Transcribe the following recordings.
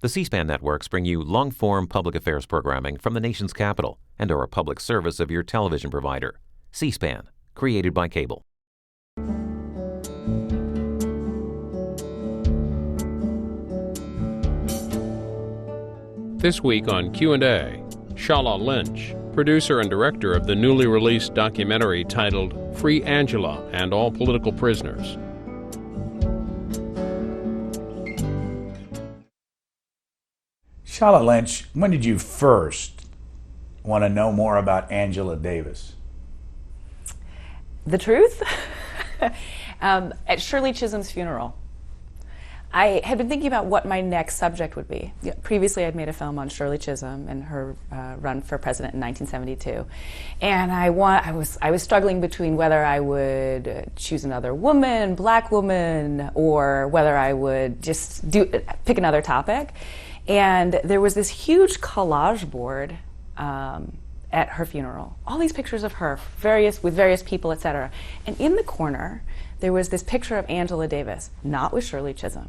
The C-SPAN networks bring you long-form public affairs programming from the nation's capital and are a public service of your television provider. C-SPAN, created by cable. This week on Q&A, Shola Lynch, producer and director of the newly released documentary titled Free Angela and All Political Prisoners. Shola Lynch, when did you first want to know more about Angela Davis? The truth? At Shirley Chisholm's funeral. I had been thinking about what my next subject would be. Previously, I'd made a film on Shirley Chisholm and her run for president in 1972, and I was struggling between whether I would choose another woman, black woman, or whether I would just pick another topic. And there was this huge collage board at her funeral. All these pictures of her, with various people, etc. And in the corner, there was this picture of Angela Davis, not with Shirley Chisholm.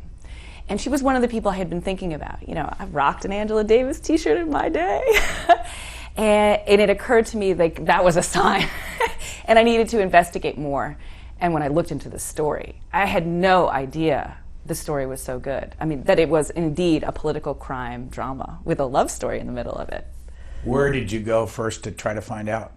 And she was one of the people I had been thinking about. You know, I rocked an Angela Davis t-shirt in my day. and it occurred to me like that was a sign. And I needed to investigate more. And when I looked into the story, I had no idea the story was so good. I mean, that it was indeed a political crime drama with a love story in the middle of it. Where did you go first to try to find out?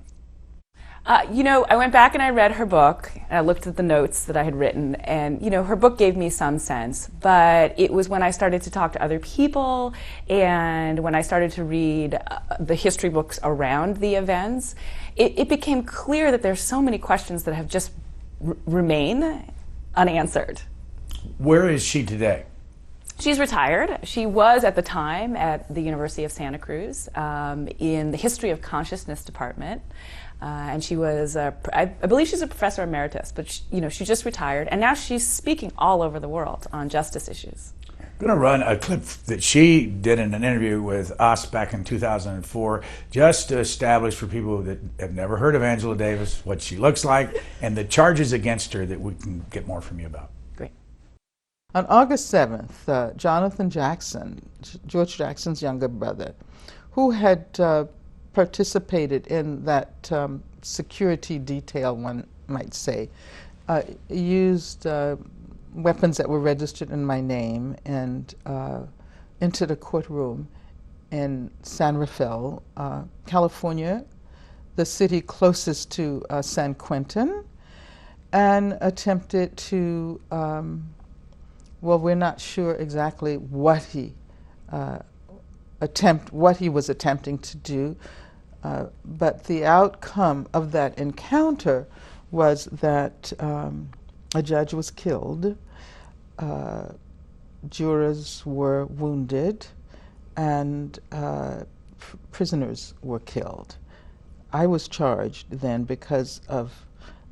I went back and I read her book, and I looked at the notes that I had written, and, her book gave me some sense, but it was when I started to talk to other people and when I started to read the history books around the events, it became clear that there's so many questions that have just remain unanswered. Where is she today? She's retired. She was at the time at the University of Santa Cruz in the History of Consciousness department. And she was, I believe she's a professor emeritus, but she just retired. And now she's speaking all over the world on justice issues. I'm going to run a clip that she did in an interview with us back in 2004, just to establish for people that have never heard of Angela Davis, what she looks like, and the charges against her that we can get more from you about. Great. On August 7th, Jonathan Jackson, George Jackson's younger brother, who had participated in that security detail, one might say, used weapons that were registered in my name and entered a courtroom in San Rafael, California, the city closest to San Quentin, and attempted to, we're not sure exactly what he was attempting to do, but the outcome of that encounter was that a judge was killed, jurors were wounded, and prisoners were killed. I was charged then because of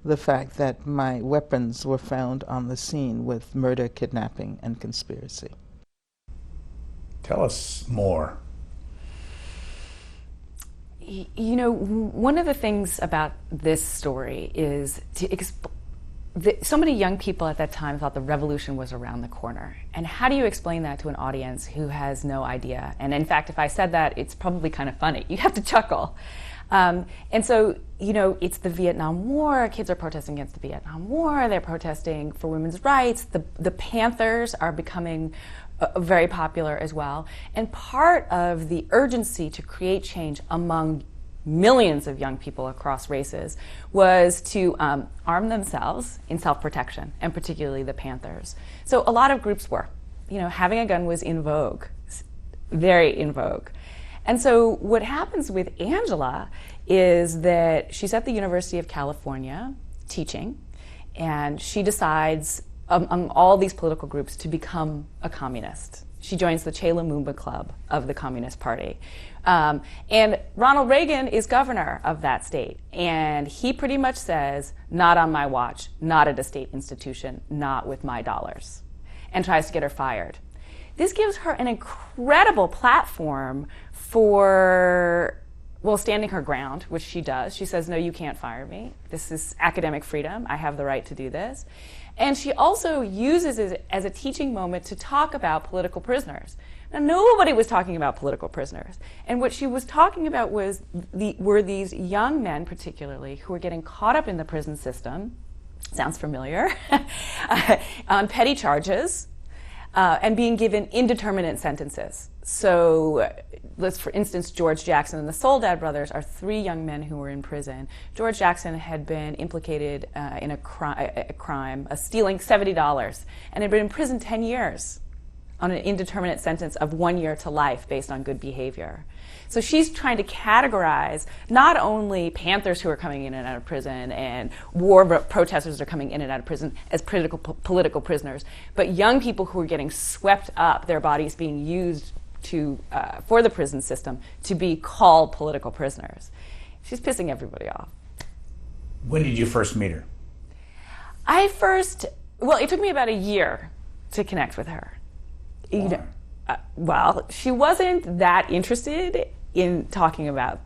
the fact that my weapons were found on the scene with murder, kidnapping, and conspiracy. Tell us more. One of the things about this story is so many young people at that time thought the revolution was around the corner. And how do you explain that to an audience who has no idea? And in fact, if I said that, it's probably kind of funny. You have to chuckle. And so, it's the Vietnam War. Kids are protesting against the Vietnam War. They're protesting for women's rights. The Panthers are becoming very popular as well. And part of the urgency to create change among millions of young people across races was to arm themselves in self-protection, and particularly the Panthers. So a lot of groups were. Having a gun was in vogue, very in vogue. And so what happens with Angela is that she's at the University of California teaching, and she decides among all these political groups to become a communist. She joins the Che Lumumba Club of the Communist Party. And Ronald Reagan is governor of that state. And he pretty much says, not on my watch, not at a state institution, not with my dollars, and tries to get her fired. This gives her an incredible platform for, standing her ground, which she does. She says, no, you can't fire me. This is academic freedom. I have the right to do this. And she also uses it as a teaching moment to talk about political prisoners, Now, nobody was talking about political prisoners. And what she was talking about were these young men, particularly, who were getting caught up in the prison system, sounds familiar, on petty charges, and being given indeterminate sentences. So, for instance, George Jackson and the Soledad brothers are 3 young men who were in prison. George Jackson had been implicated in a crime, stealing $70, and had been in prison 10 years on an indeterminate sentence of 1 year to life based on good behavior. So she's trying to categorize not only Panthers who are coming in and out of prison and war protesters are coming in and out of prison as political prisoners, but young people who are getting swept up, their bodies being used for the prison system to be called political prisoners. She's pissing everybody off. When did you first meet her? It took me about a year to connect with her. Why? She wasn't that interested in talking about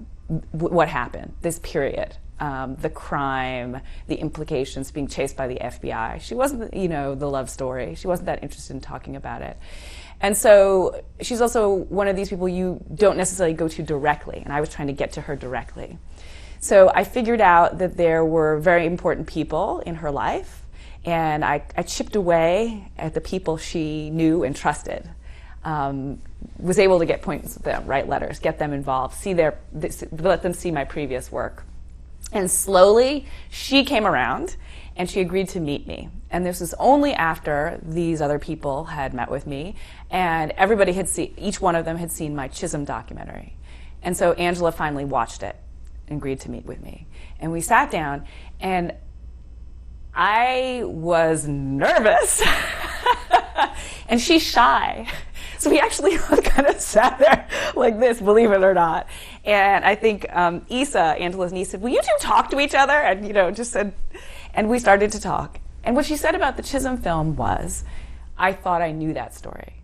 what happened, this period, the crime, the implications, being chased by the FBI. She wasn't, the love story. She wasn't that interested in talking about it. And so she's also one of these people you don't necessarily go to directly, and I was trying to get to her directly. So I figured out that there were very important people in her life, and I chipped away at the people she knew and trusted. Was able to get points with them, write letters, get them involved, let them see my previous work. And slowly, she came around, and she agreed to meet me. And this was only after these other people had met with me, and each one of them had seen my Chisholm documentary. And so Angela finally watched it and agreed to meet with me. And we sat down, and I was nervous, and she's shy. So we actually kind of sat there like this, believe it or not. And I think Angela's niece, said, "Will you two talk to each other?" And just said, and we started to talk. And what she said about the Chisholm film was, "I thought I knew that story."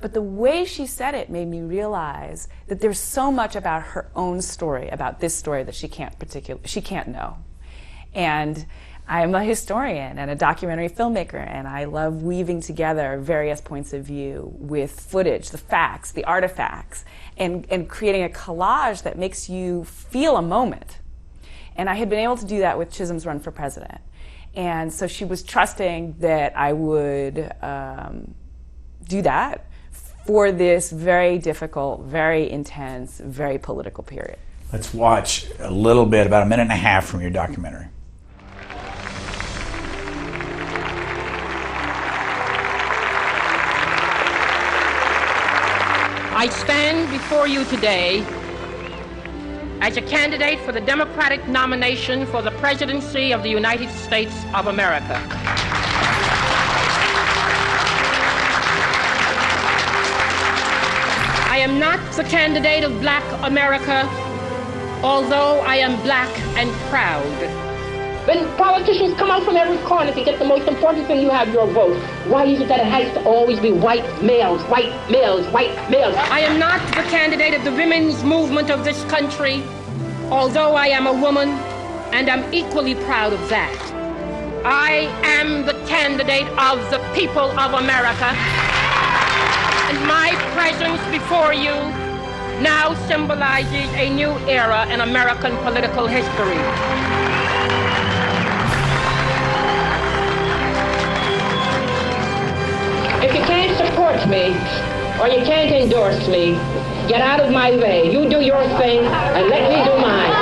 But the way she said it made me realize that there's so much about her own story, about this story, that she can't know. And I'm a historian and a documentary filmmaker, and I love weaving together various points of view with footage, the facts, the artifacts, and creating a collage that makes you feel a moment. And I had been able to do that with Chisholm's run for president. And so she was trusting that I would do that for this very difficult, very intense, very political period. Let's watch a little bit, about a minute and a half from your documentary. I stand before you today as a candidate for the Democratic nomination for the presidency of the United States of America. I am not the candidate of Black America, although I am black and proud. When politicians come out from every corner to get the most important thing, you have your vote. Why is it that it has to always be white males, white males, white males? I am not the candidate of the women's movement of this country, although I am a woman, and I'm equally proud of that. I am the candidate of the people of America, and my presence before you now symbolizes a new era in American political history. If you can't support me, or you can't endorse me, get out of my way. You do your thing, and let me do mine.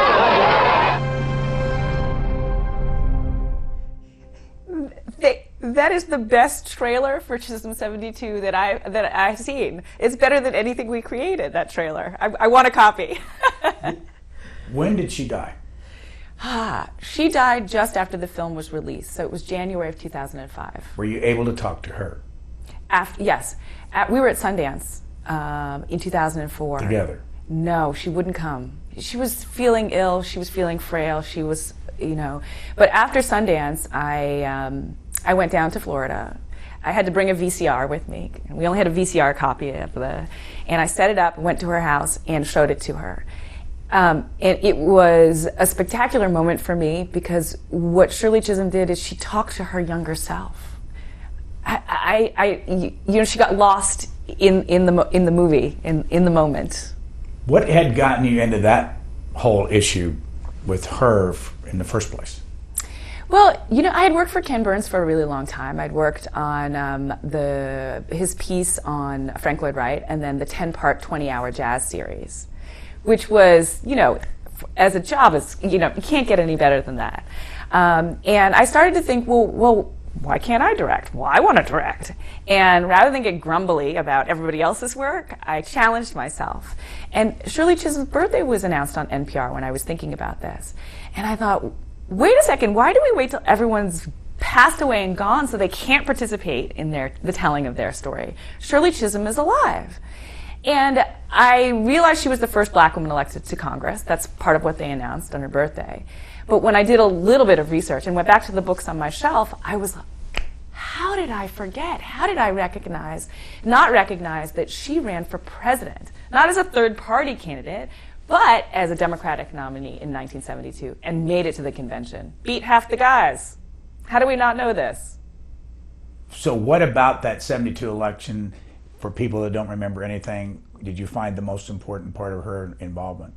That is the best trailer for Chisholm 72 that I've seen. It's better than anything we created, that trailer. I want a copy. When did she die? She died just after the film was released, so it was January of 2005. Were you able to talk to her? Yes. We were at Sundance in 2004. Together? No, she wouldn't come. She was feeling ill. She was feeling frail. She was, But after Sundance, I went down to Florida. I had to bring a VCR with me. We only had a VCR copy of and I set it up, went to her house, and showed it to her. And it was a spectacular moment for me because what Shirley Chisholm did is she talked to her younger self. She got lost in the movie, in the moment. What had gotten you into that whole issue with her in the first place? Well, you know, I had worked for Ken Burns for a really long time. I'd worked on his piece on Frank Lloyd Wright, and then the 10-part, 20-hour jazz series, which was, you know, as a job, you can't get any better than that. And I started to think, well, why can't I direct? Well, I want to direct. And rather than get grumbly about everybody else's work, I challenged myself. And Shirley Chisholm's birthday was announced on NPR when I was thinking about this. And I thought, wait a second, why do we wait till everyone's passed away and gone so they can't participate in the telling of their story? Shirley Chisholm is alive. And I realized she was the first black woman elected to Congress. That's part of what they announced on her birthday. But when I did a little bit of research and went back to the books on my shelf, I was like, how did I forget? How did I not recognize that she ran for president, not as a third-party candidate, but as a Democratic nominee in 1972, and made it to the convention. Beat half the guys. How do we not know this? So what about that 72 election, for people that don't remember anything, did you find the most important part of her involvement?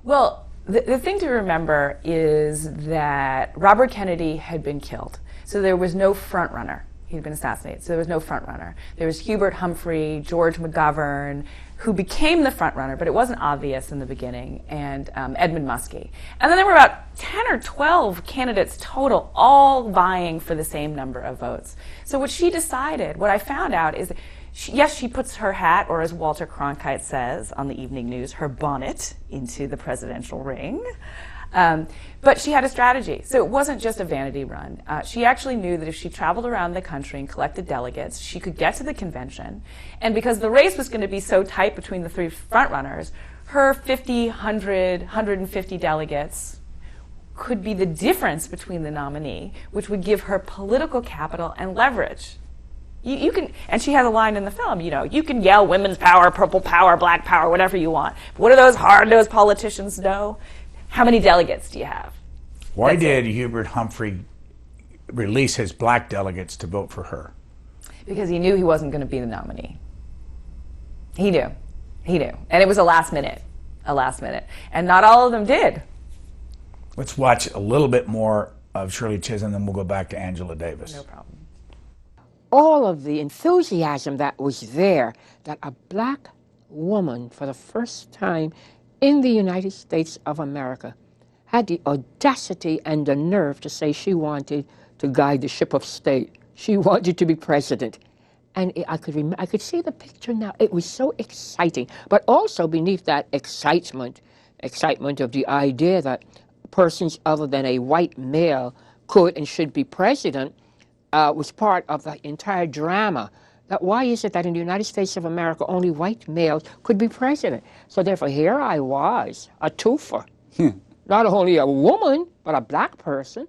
Well, the thing to remember is that Robert Kennedy had been killed. So there was no front runner. He'd been assassinated, so there was no front runner. There was Hubert Humphrey, George McGovern, who became the front runner, but it wasn't obvious in the beginning, and Edmund Muskie. And then there were about 10 or 12 candidates total, all vying for the same number of votes. So what she decided, what I found out is that she puts her hat, or as Walter Cronkite says on the evening news, her bonnet into the presidential ring. But she had a strategy. So it wasn't just a vanity run. She actually knew that if she traveled around the country and collected delegates, she could get to the convention. And because the race was going to be so tight between the three frontrunners, her 50, 100, 150 delegates could be the difference between the nominee, which would give her political capital and leverage. You can, and she has a line in the film, you can yell women's power, purple power, black power, whatever you want. But what do those hard-nosed politicians know? How many delegates do you have? Why did Hubert Humphrey release his black delegates to vote for her? Because he knew he wasn't going to be the nominee. He knew. And it was a last minute. And not all of them did. Let's watch a little bit more of Shirley Chisholm, then we'll go back to Angela Davis. No problem. All of the enthusiasm that was there, that a black woman for the first time in the United States of America had the audacity and the nerve to say she wanted to guide the ship of state. She wanted to be president. And I could see the picture now. It was so exciting. But also beneath that excitement of the idea that persons other than a white male could and should be president, was part of the entire drama. That why is it that in the United States of America only white males could be president? So therefore here I was, a twofer. Not only a woman, but a black person.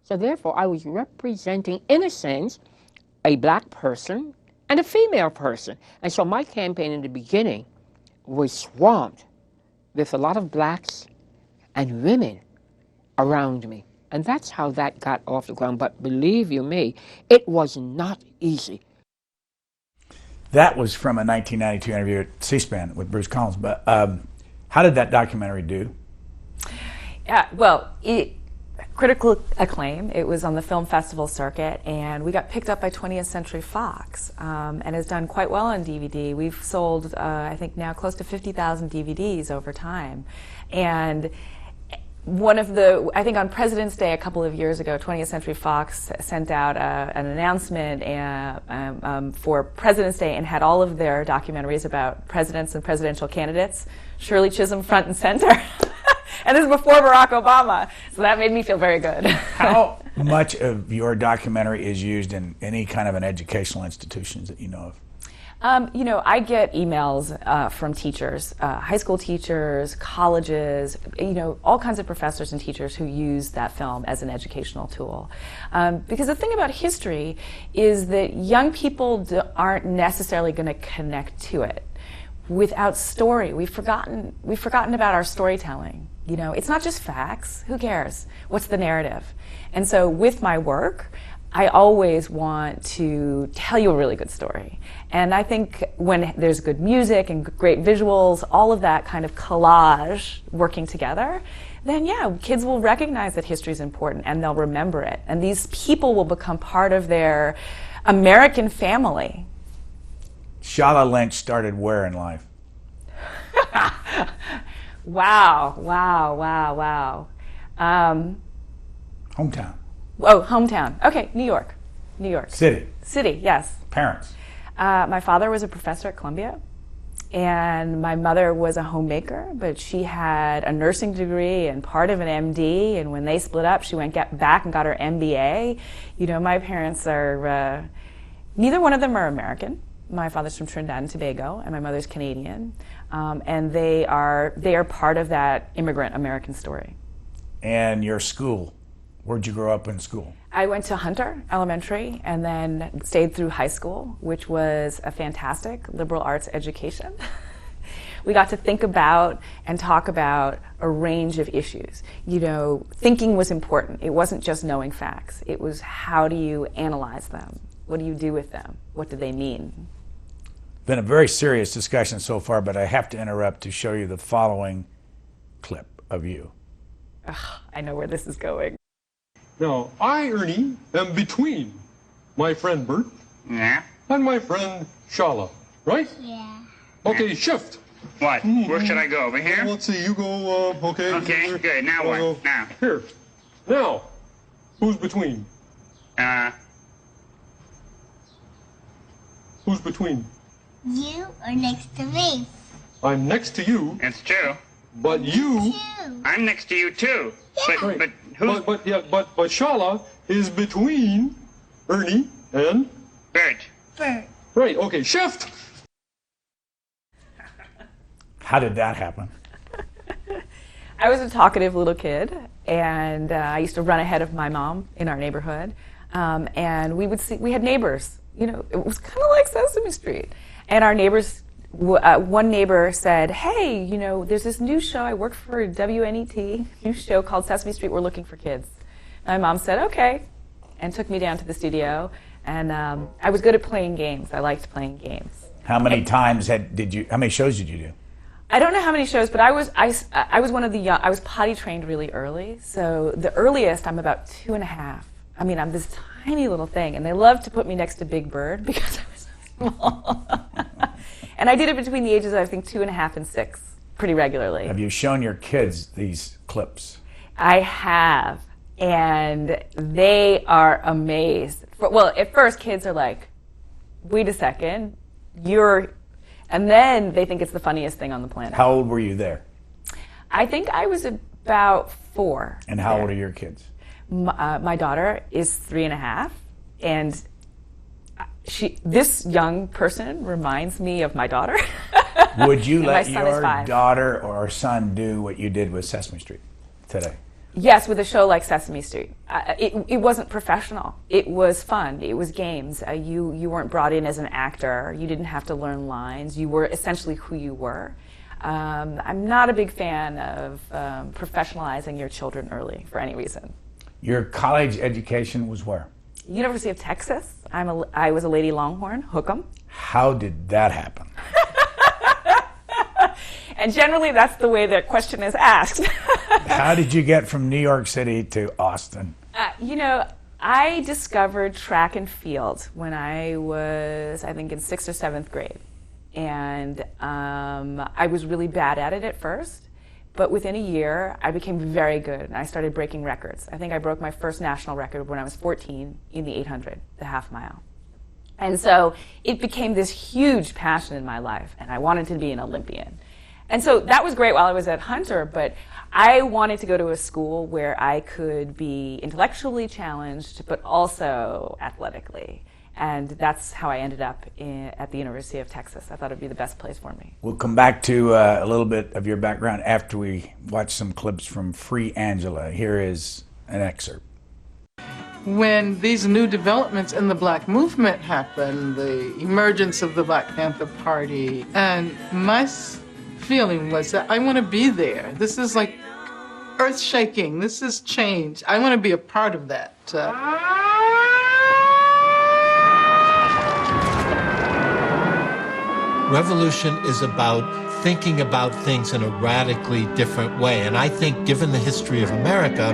So therefore I was representing, in a sense, a black person and a female person. And so my campaign in the beginning was swamped with a lot of blacks and women around me. And that's how that got off the ground. But believe you me, it was not easy. That was from a 1992 interview at C-SPAN with Bruce Collins. But how did that documentary do? Well, critical acclaim. It was on the film festival circuit, and we got picked up by 20th Century Fox, and has done quite well on DVD. We've sold, I think now, close to 50,000 DVDs over time. And I think on President's Day a couple of years ago, 20th Century Fox sent out an announcement for President's Day and had all of their documentaries about presidents and presidential candidates. Shirley Chisholm front and center. And this is before Barack Obama, so that made me feel very good. How much of your documentary is used in any kind of an educational institutions that you know of? I get emails from teachers, high school teachers, colleges, all kinds of professors and teachers who use that film as an educational tool. Because the thing about history is that young people aren't necessarily going to connect to it. Without story, we've forgotten about our storytelling. It's not just facts. Who cares? What's the narrative? And so with my work, I always want to tell you a really good story. And I think when there's good music and great visuals, all of that kind of collage working together, then yeah, kids will recognize that history is important and they'll remember it. And these people will become part of their American family. Shola Lynch started where in life? Wow. Hometown. Oh, hometown. Okay, New York. New York. City. City, yes. Parents. My father was a professor at Columbia, and my mother was a homemaker, but she had a nursing degree and part of an MD, and when they split up, she went back and got her MBA. You know, my parents are, neither one of them are American. My father's from Trinidad and Tobago, and my mother's Canadian, and they are part of that immigrant American story. And your school, where'd you grow up in school? I went to Hunter Elementary and then stayed through high school, which was a fantastic liberal arts education. We got to think about and talk about a range of issues. You know, thinking was important. It wasn't just knowing facts. It was how do you analyze them? What do you do with them? What do they mean? Been a very serious discussion so far, but I have to interrupt to show you the following clip of you. Ugh, I know where this is going. Now, I, Ernie, am between my friend Bert Yeah? and my friend Shola, right? Yeah. Okay, shift. What? Where should I go? Over here? Let's see, you go, okay. Okay, good. Now what? Go. Now. Here. Now, who's between? Who's between? You are next to me. I'm next to you, It's true. but you... Two. I'm next to you, too. Right. But who's... But Shola is between Ernie and... Bert. Bird. Right, okay, shift! How did that happen? I was a talkative little kid, and I used to run ahead of my mom in our neighborhood. And we had neighbors. You know, it was kind of like Sesame Street. And our neighbors, one neighbor said, hey, you know, there's this new show. I work for WNET, new show called Sesame Street. We're looking for kids. And my mom said, okay, and took me down to the studio. And I was good at playing games. I liked playing games. How many times how many shows did you do? I don't know how many shows, but I was one of the young. I was potty trained really early. So the earliest, I'm about 2.5. I mean, I'm this tiny little thing, and they loved to put me next to Big Bird because I was so small. And I did it between the ages of, I think, 2.5 and 6, pretty regularly. Have you shown your kids these clips? I have, and they are amazed. Well, at first, kids are like, wait a second, and then they think it's the funniest thing on the planet. How old were you there? I think I was about 4. And how there. old are your kids? My daughter is 3.5, and this young person reminds me of my daughter. Would you let my son is your 5. daughter or son do what you did with Sesame Street today? Yes, with a show like Sesame Street. It wasn't professional. It was fun. It was games. You weren't brought in as an actor. You didn't have to learn lines. You were essentially who you were. I'm not a big fan of professionalizing your children early for any reason. Your college education was where? University of Texas. I was a Lady Longhorn, hook 'em. How did that happen? And generally, that's the way the question is asked. How did you get from New York City to Austin? You know, I discovered track and field when I was, I think, in 6th or 7th grade. And I was really bad at it at first. But within a year, I became very good, and I started breaking records. I think I broke my first national record when I was 14 in the 800, the half mile. And so it became this huge passion in my life, and I wanted to be an Olympian. And so that was great while I was at Hunter, but I wanted to go to a school where I could be intellectually challenged, but also athletically. And that's how I ended up at the University of Texas. I thought it would be the best place for me. We'll come back to a little bit of your background after we watch some clips from Free Angela. Here is an excerpt. When these new developments in the Black movement happened, the emergence of the Black Panther Party, and my feeling was that I want to be there. This is like earth-shaking. This is change. I want to be a part of that. Revolution is about thinking about things in a radically different way. And I think, given the history of America,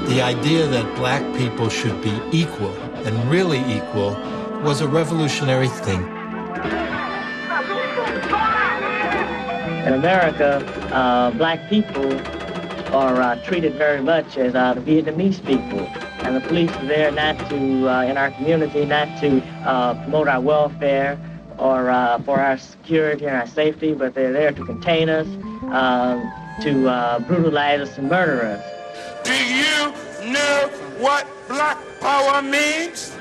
the idea that black people should be equal, and really equal, was a revolutionary thing. In America, black people are treated very much as the Vietnamese people. And the police are there not to, in our community, not to promote our welfare or for our security and our safety, but they're there to contain us, to brutalize us and murder us. Do you know what black power means?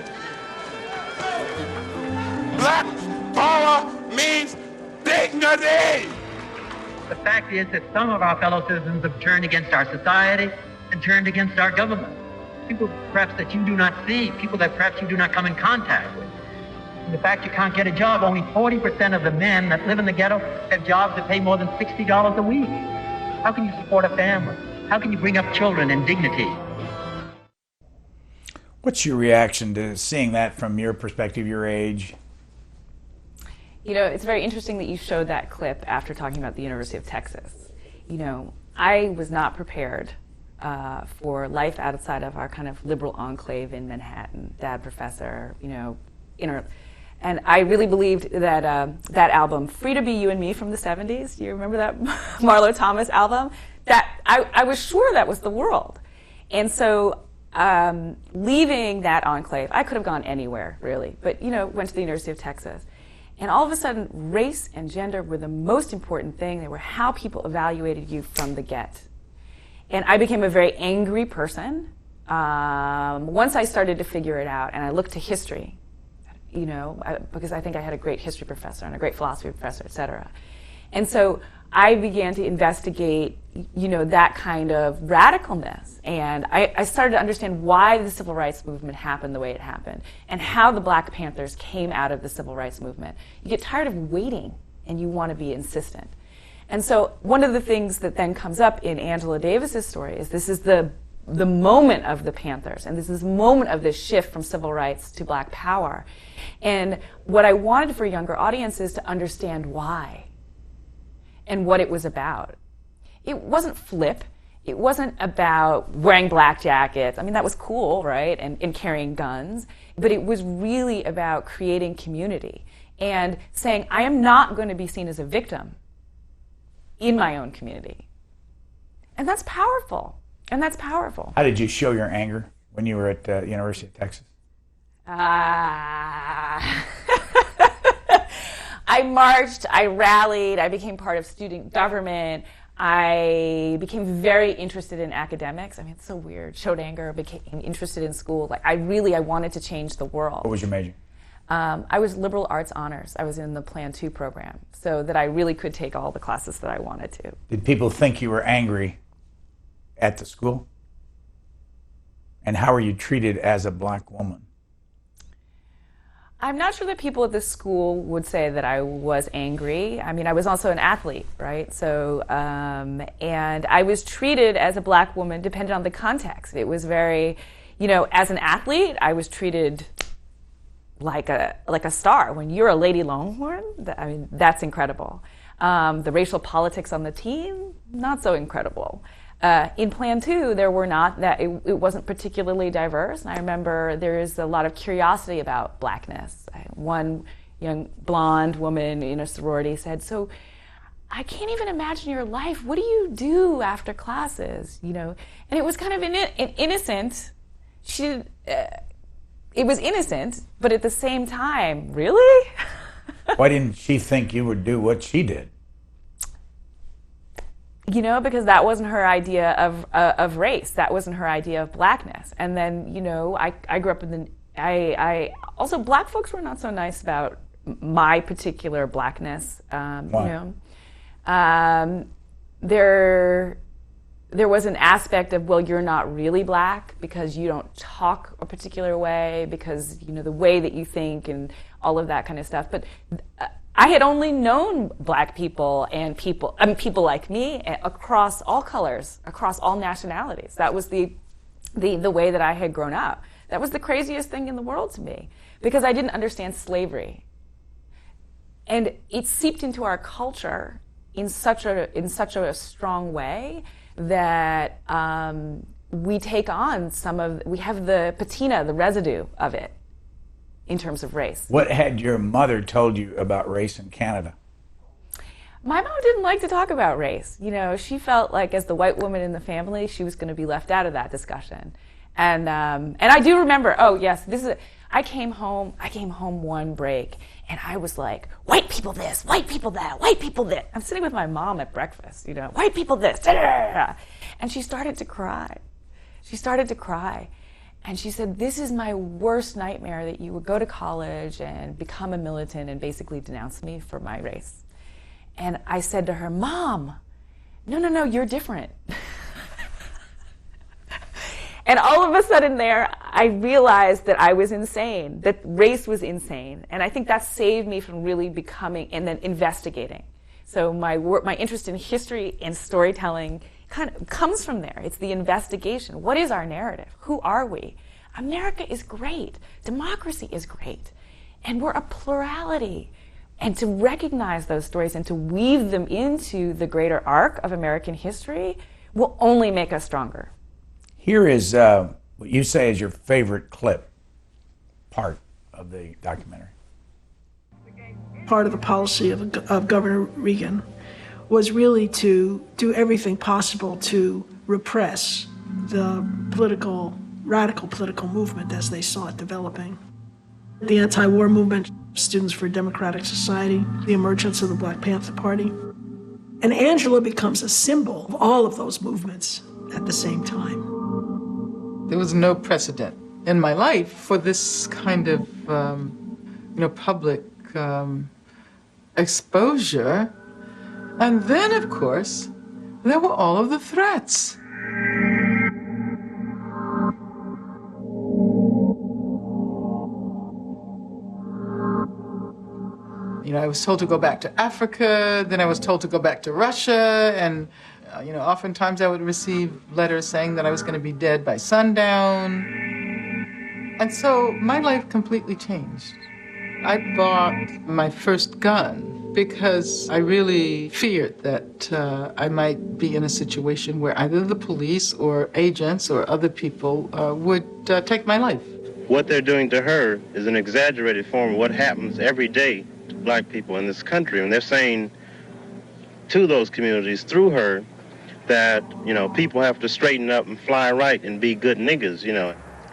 Black power means dignity. The fact is that some of our fellow citizens have turned against our society and turned against our government. People perhaps that you do not see, people that perhaps you do not come in contact with. And the fact you can't get a job, only 40% of the men that live in the ghetto have jobs that pay more than $60 a week. How can you support a family? How can you bring up children in dignity? What's your reaction to seeing that from your perspective, your age? You know, it's very interesting that you showed that clip after talking about the University of Texas. You know, I was not prepared for life outside of our kind of liberal enclave in Manhattan. Dad, professor, you know, and I really believed that that album, Free to Be You and Me from the 70s, do you remember that Marlo Thomas album? That I was sure that was the world. And so leaving that enclave, I could have gone anywhere, really, but, you know, went to the University of Texas. And all of a sudden, race and gender were the most important thing. They were how people evaluated you from the get. And I became a very angry person once I started to figure it out, and I looked to history, you know, because I think I had a great history professor and a great philosophy professor, et cetera. And so I began to investigate, you know, that kind of radicalness. And I started to understand why the civil rights movement happened the way it happened and how the Black Panthers came out of the civil rights movement. You get tired of waiting and you want to be insistent. And so one of the things that then comes up in Angela Davis's story is this is the moment of the Panthers, and this is the moment of this shift from civil rights to Black power. And what I wanted for younger audiences to understand why and what it was about. It wasn't flip. It wasn't about wearing black jackets. I mean, that was cool, right? And carrying guns. But it was really about creating community and saying, I am not going to be seen as a victim in my own community. And that's powerful. And that's powerful. How did you show your anger when you were at the University of Texas? I marched, I rallied, I became part of student government. I became very interested in academics. I mean, it's so weird. Showed anger, became interested in school. Like, I wanted to change the world. What was your major? I was liberal arts honors. I was in the Plan 2 program, so that I really could take all the classes that I wanted to. Did people think you were angry at the school? And how were you treated as a Black woman? I'm not sure that people at the school would say that I was angry. I mean, I was also an athlete, right? So, and I was treated as a Black woman, depending on the context. It was very, you know, as an athlete, I was treated like a star. When you're a Lady Longhorn, I mean, that's incredible. The racial politics on the team, not so incredible. In Plan 2, there were not that, it wasn't particularly diverse. And I remember there is a lot of curiosity about Blackness. One young blonde woman in a sorority said, so I can't even imagine your life. What do you do after classes? You know, and it was kind of innocent. It was innocent, but at the same time, really? Why didn't she think you would do what she did? You know, because that wasn't her idea of race. That wasn't her idea of Blackness. And then, you know, I grew up in also, Black folks were not so nice about my particular Blackness. You know, there was an aspect of, well, you're not really Black because you don't talk a particular way, because, you know, the way that you think and all of that kind of stuff. But I had only known Black people and people like me across all colors, across all nationalities. That was the way that I had grown up. That was the craziest thing in the world to me, because I didn't understand slavery. And it seeped into our culture in such a strong way that we take on we have the patina, the residue of it in terms of race. What had your mother told you about race in Canada? My mom didn't like to talk about race. You know, she felt like as the white woman in the family, she was going to be left out of that discussion. And I do remember, I came home one break and I was like, white people this, white people that, white people that. I'm sitting with my mom at breakfast, you know, white people this, da, da, da, da. And she started to cry. And she said, this is my worst nightmare, that you would go to college and become a militant and basically denounce me for my race. And I said to her, Mom, no, you're different. And all of a sudden there, I realized that I was insane, that race was insane. And I think that saved me from really becoming and then investigating. So my interest in history and storytelling kind of comes from there. It's the investigation. What is our narrative? Who are we? America is great. Democracy is great. And we're a plurality. And to recognize those stories and to weave them into the greater arc of American history will only make us stronger. Here is what you say is your favorite part of the documentary. Part of the policy of Governor Reagan was really to do everything possible to repress the radical political movement as they saw it developing. The anti-war movement, Students for a Democratic Society, the emergence of the Black Panther Party. And Angela becomes a symbol of all of those movements at the same time. There was no precedent in my life for this kind of, public exposure. And then, of course, there were all of the threats. I was told to go back to Africa, then I was told to go back to Russia, and oftentimes I would receive letters saying that I was going to be dead by sundown. And so my life completely changed. I bought my first gun because I really feared that I might be in a situation where either the police or agents or other people would take my life. What they're doing to her is an exaggerated form of what happens every day to Black people in this country. And they're saying to those communities through her that, people have to straighten up and fly right and be good niggas,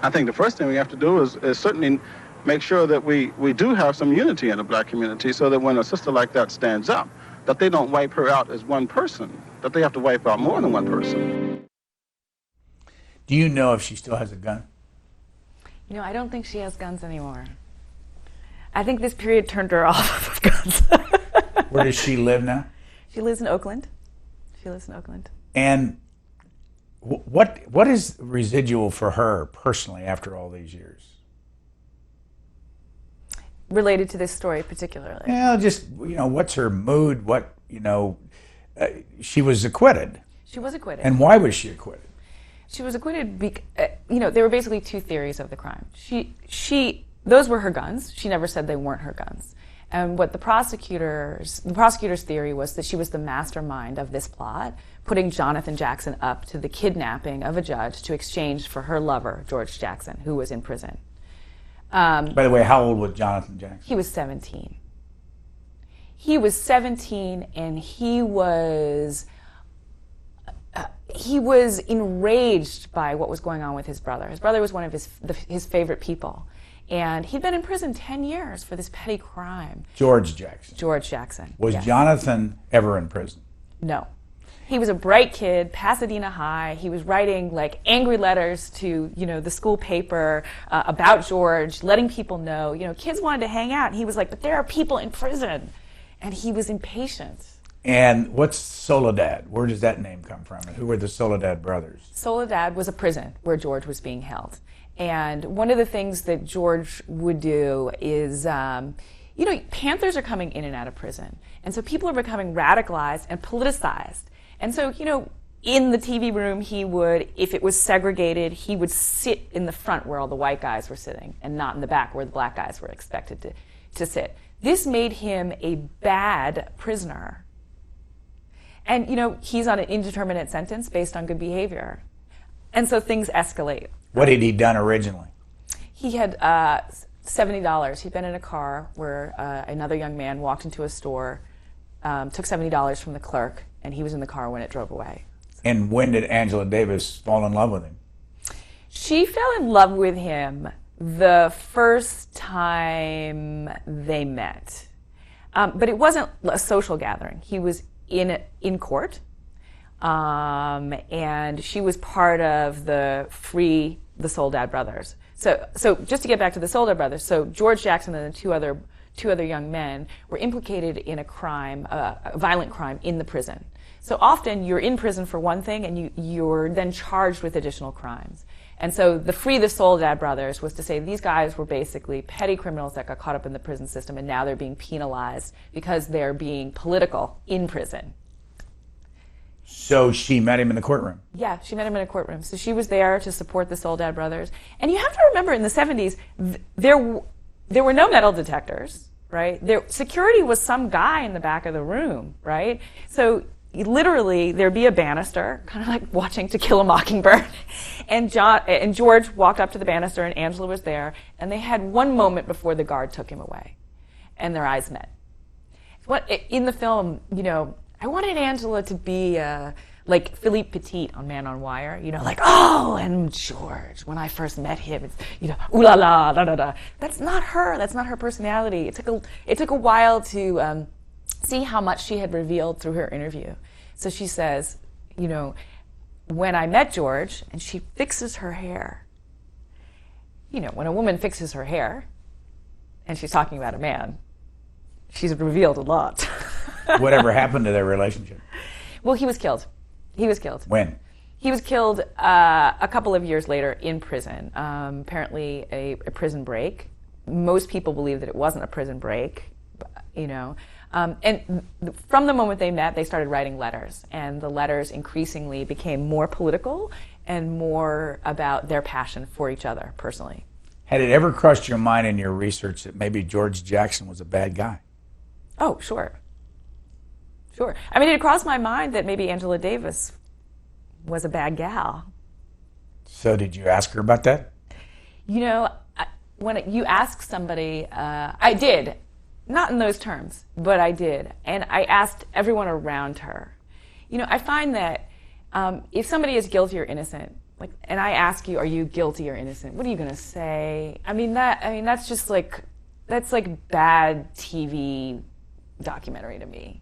I think the first thing we have to do is certainly make sure that we do have some unity in the Black community, so that when a sister like that stands up, that they don't wipe her out as one person, that they have to wipe out more than one person. Do you know if she still has a gun? I don't think she has guns anymore. I think this period turned her off of guns. Where does she live now? She lives in Oakland. And what is residual for her personally after all these years? Related to this story particularly? Yeah, just, what's her mood? She was acquitted. She was acquitted. And why was she acquitted? She was acquitted because, there were basically two theories of the crime. Those were her guns. She never said they weren't her guns. And what the prosecutor's theory was that she was the mastermind of this plot, putting Jonathan Jackson up to the kidnapping of a judge to exchange for her lover, George Jackson, who was in prison. By the way, how old was Jonathan Jackson? He was 17. He was 17, and he was enraged by what was going on with his brother. His brother was one of his favorite people. And he'd been in prison 10 years for this petty crime. George Jackson. Was yes. Jonathan ever in prison? No. He was a bright kid, Pasadena High. He was writing angry letters to, the school paper about George, letting people know, kids wanted to hang out. And he was like, but there are people in prison. And he was impatient. And what's Soledad? Where does that name come from? And who were the Soledad brothers? Soledad was a prison where George was being held. And one of the things that George would do is, Panthers are coming in and out of prison. And so people are becoming radicalized and politicized. And so, in the TV room, he would, if it was segregated, he would sit in the front where all the white guys were sitting and not in the back where the black guys were expected to sit. This made him a bad prisoner. And, you know, he's on an indeterminate sentence based on good behavior. And so things escalate. What had he done originally? He had $70. He'd been in a car where another young man walked into a store, took $70 from the clerk, and he was in the car when it drove away. And when did Angela Davis fall in love with him? She fell in love with him the first time they met. But it wasn't a social gathering. He was in court, and she was part of the Free the Soledad brothers. So just to get back to the Soledad brothers, so George Jackson and the two other young men were implicated in a crime, a violent crime in the prison. So often you're in prison for one thing and you're then charged with additional crimes. And so the Free the Soledad brothers was to say these guys were basically petty criminals that got caught up in the prison system, and now they're being penalized because they're being political in prison. So she met him in the courtroom? Yeah, she met him in a courtroom. So she was there to support the Soledad brothers. And you have to remember, in the 70s, there were no metal detectors, right? Security was some guy in the back of the room, right? So literally, there'd be a banister, kind of like watching To Kill a Mockingbird. And George walked up to the banister, and Angela was there, and they had one moment before the guard took him away, and their eyes met. In the film, you know, I wanted Angela to be like Philippe Petit on Man on Wire, you know, like, oh, and George, when I first met him, it's, you know, ooh la la, da da da. That's not her. That's not her personality. It took a while to see how much she had revealed through her interview. So she says, you know, when I met George, and she fixes her hair. You know, when a woman fixes her hair, and she's talking about a man, she's revealed a lot. Whatever happened to their relationship? Well, he was killed. He was killed. When? He was killed a couple of years later in prison. Apparently a prison break. Most people believe that it wasn't a prison break, you know. And from the moment they met, they started writing letters. And the letters increasingly became more political and more about their passion for each other personally. Had it ever crossed your mind in your research that maybe George Jackson was a bad guy? Oh, sure. Sure. I mean, it crossed my mind that maybe Angela Davis was a bad gal. So did you ask her about that? You know, when you ask somebody, I did. Not in those terms, but I did. And I asked everyone around her. You know, I find that if somebody is guilty or innocent, like, and I ask you, are you guilty or innocent? What are you going to say? That's just like, that's like bad TV documentary to me.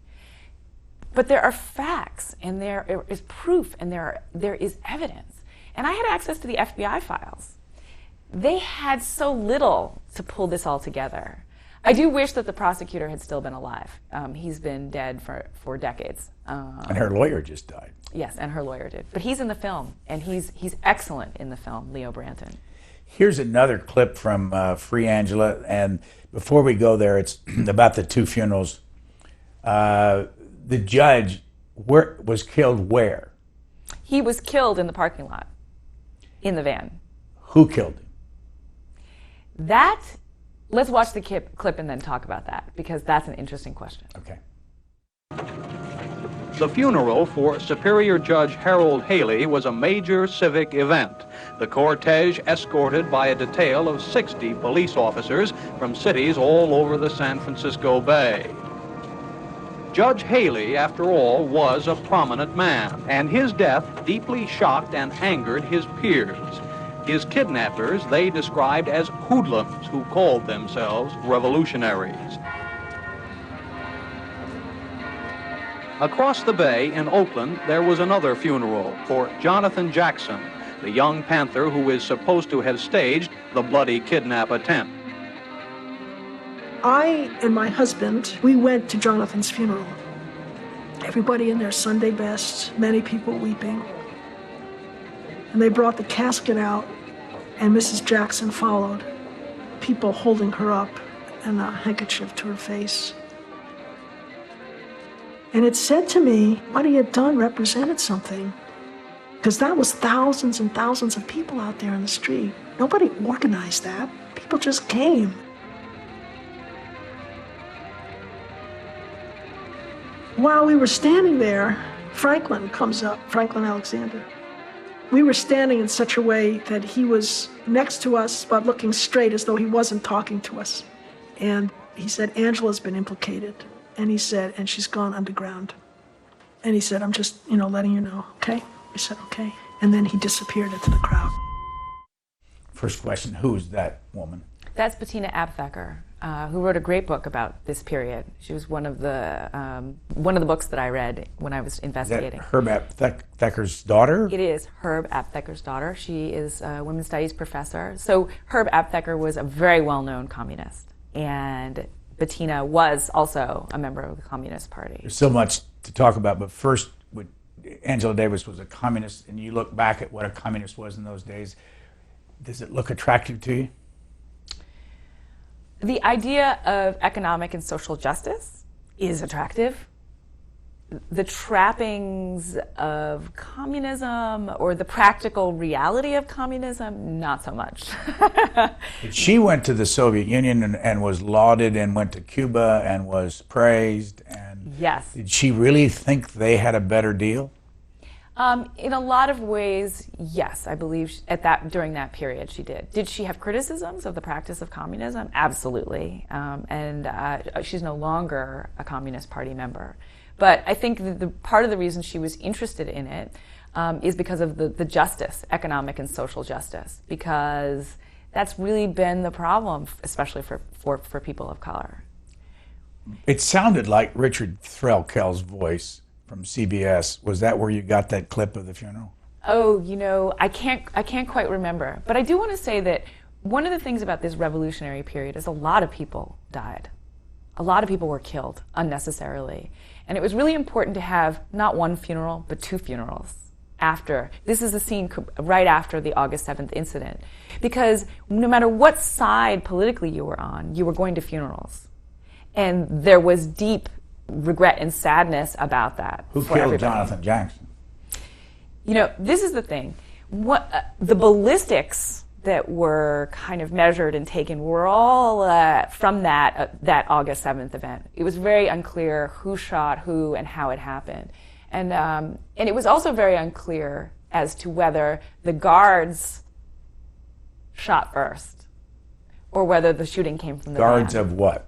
But there are facts, and there is proof, and there is evidence. And I had access to the FBI files. They had so little to pull this all together. I do wish that the prosecutor had still been alive. He's been dead for decades. And her lawyer just died. Yes, and her lawyer did. But he's in the film, and he's excellent in the film, Leo Branton. Here's another clip from Free Angela, and before we go there, it's about the two funerals. The judge was killed where? He was killed in the parking lot, in the van. Who killed him? Let's watch the clip and then talk about that, because that's an interesting question. Okay. The funeral for Superior Judge Harold Haley was a major civic event. The cortege escorted by a detail of 60 police officers from cities all over the San Francisco Bay. Judge Haley, after all, was a prominent man, and his death deeply shocked and angered his peers. His kidnappers they described as hoodlums who called themselves revolutionaries. Across the bay in Oakland, there was another funeral for Jonathan Jackson, the young Panther who is supposed to have staged the bloody kidnap attempt. I and my husband, we went to Jonathan's funeral. Everybody in their Sunday best, many people weeping. And they brought the casket out, and Mrs. Jackson followed, people holding her up and a handkerchief to her face. And it said to me, what he had done represented something, because that was thousands and thousands of people out there in the street. Nobody organized that. People just came. While we were standing there, Franklin comes up, Franklin Alexander. We were standing in such a way that he was next to us, but looking straight as though he wasn't talking to us. And he said, Angela's been implicated. And he said, and she's gone underground. And he said, I'm just, letting you know, okay? We said, okay. And then he disappeared into the crowd. First question, who's that woman? That's Bettina Abthacker, who wrote a great book about this period. She was one of the books that I read when I was investigating. Is that Herb Abthacker's daughter? It is Herb Abthacker's daughter. She is a women's studies professor. So Herb Abthacker was a very well-known communist, and Bettina was also a member of the Communist Party. There's so much to talk about, but first, Angela Davis was a communist, and you look back at what a communist was in those days. Does it look attractive to you? The idea of economic and social justice is attractive. The trappings of communism or the practical reality of communism, not so much. She went to the Soviet Union and was lauded, and went to Cuba and was praised. And yes. Did she really think they had a better deal? In a lot of ways, yes, I believe during that period she did. Did she have criticisms of the practice of communism? Absolutely. She's no longer a Communist Party member. But I think the part of the reason she was interested in it is because of the justice, economic and social justice, because that's really been the problem, especially for people of color. It sounded like Richard Threlkell's voice from CBS. Was that where you got that clip of the funeral? Oh, I can't quite remember. But I do want to say that one of the things about this revolutionary period is a lot of people died. A lot of people were killed unnecessarily. And it was really important to have not one funeral, but two funerals after. This is the scene right after the August 7th incident. Because no matter what side politically you were on, you were going to funerals. And there was deep regret and sadness about that. Who killed Jonathan Jackson? This is the thing. The ballistics that were kind of measured and taken were all from that August 7th event. It was very unclear who shot who and how it happened. And it was also very unclear as to whether the guards shot first or whether the shooting came from the guards van. Of what?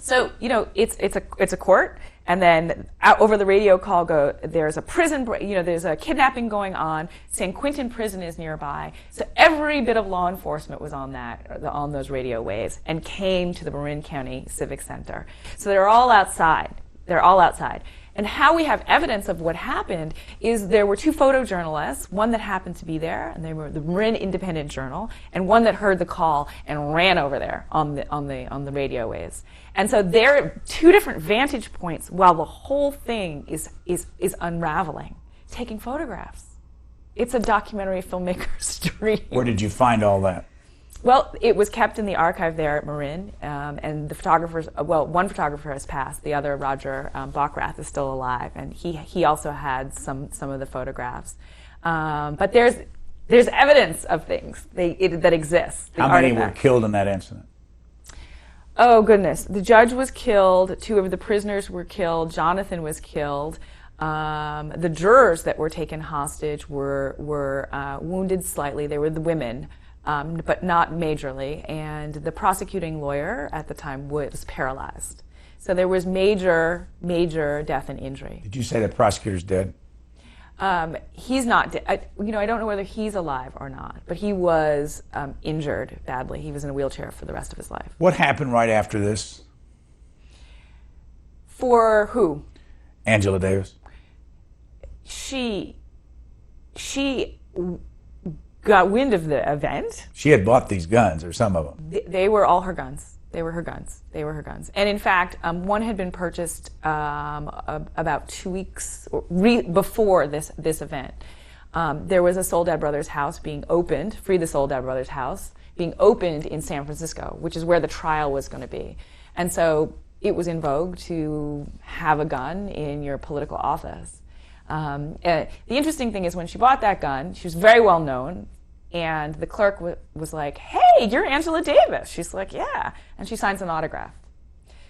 So, it's a court, and then over the radio call there's a prison, there's a kidnapping going on. San Quentin prison is nearby. So every bit of law enforcement was on those radio waves and came to the Marin County Civic Center. So they're all outside. And how we have evidence of what happened is there were two photojournalists, one that happened to be there, and they were the Marin Independent Journal, and one that heard the call and ran over there on the radio waves. And so there are two different vantage points while the whole thing is unraveling, taking photographs. It's a documentary filmmaker's dream. Where did you find all that? Well, it was kept in the archive there at Marin, and the photographers, one photographer has passed, the other, Roger Bockrath, is still alive, and he also had some of the photographs. But there's evidence of things that exist. How many were killed in that incident? Oh, goodness. The judge was killed, two of the prisoners were killed, Jonathan was killed. The jurors that were taken hostage were wounded slightly. They were the women. But not majorly, and the prosecuting lawyer at the time was paralyzed. So there was major death and injury. Did you say the prosecutor's dead? He's not dead. I don't know whether he's alive or not, but he was injured badly. He was in a wheelchair for the rest of his life. What happened right after this? For who? Angela Davis. She got wind of the event. She had bought these guns, or some of them. They were all her guns. They were her guns. And in fact, one had been purchased about 2 weeks before this event. There was a Soledad Brothers house being opened, Free the Soledad Brothers house, being opened in San Francisco, which is where the trial was going to be. And so it was in vogue to have a gun in your political office. The interesting thing is when she bought that gun, she was very well known, and the clerk was like, "Hey, you're Angela Davis." She's like, "Yeah," and she signs an autograph.